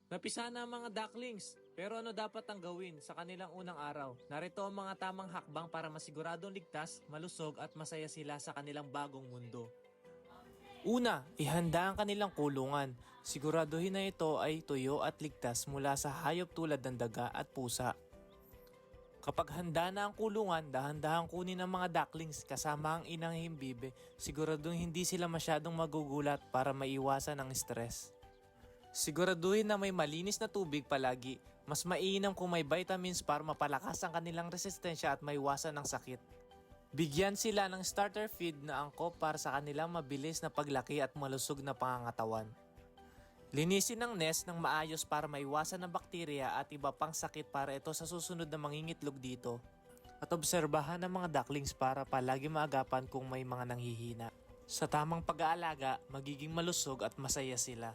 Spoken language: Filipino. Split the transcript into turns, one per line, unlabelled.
Napisa na ang mga ducklings, pero ano dapat ang gawin sa kanilang unang araw? Narito ang mga tamang hakbang para masiguradong ligtas, malusog at masaya sila sa kanilang bagong mundo. Una, ihanda ang kanilang kulungan. Siguraduhin na ito ay tuyo at ligtas mula sa hayop tulad ng daga at pusa. Kapag handa na ang kulungan, dahan-dahang kunin ang mga ducklings kasama ang inang himbibe. Siguraduhin hindi sila masyadong magugulat para maiwasan ang stress. Siguraduhin na may malinis na tubig palagi. Mas mainam kung may vitamins para mapalakas ang kanilang resistensya at maiwasan ang sakit. Bigyan sila ng starter feed na angkop para sa kanilang mabilis na paglaki at malusog na pangangatawan. Linisin ang nest ng maayos para maiwasan ang bakterya at iba pang sakit para ito sa susunod na mangingitlog dito. At obserbahan ang mga ducklings para palagi maagapan kung may mga nanghihina. Sa tamang pag-aalaga, magiging malusog at masaya sila.